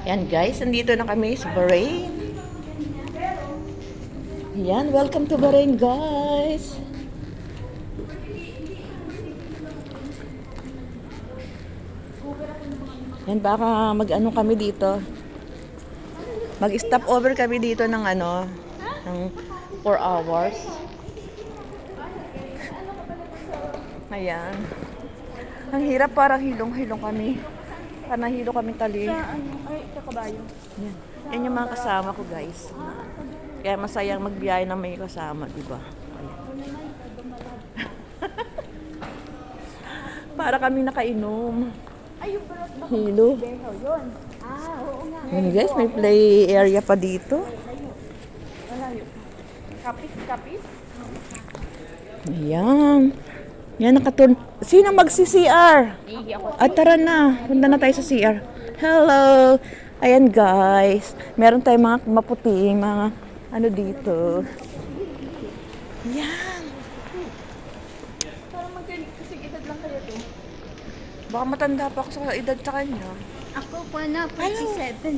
Yan guys, nandito na kami sa Bahrain. Yan, welcome to Bahrain guys. Yan, baka mag-ano kami dito. Mag-stop over kami dito ng ng 4 hours. Ayan. Ang hirap, parang hilong-hilong kami. Parang hilo kami tali. Sa kabayo. Yan. Yan yung mga kasama ko guys. Kaya masayang magbiyahe na may kasama, di ba? Para kami nakainom. Ay, yung balot ba? Hilo. Beho, yun. Oo nga. Yan guys, may play area pa dito. Wala yun. Kapis? Ayan. Yan, nakatun. Sino magsi-CR? Hindi ako. At tara na. Punta na tayo sa CR. Hello! Ayan guys. Meron tayong mga maputing mga dito. Yan. Parang magaling kasi edad lang kayo to. Baka matanda pa ako sa edad sa kanya. Ako pa na, 47.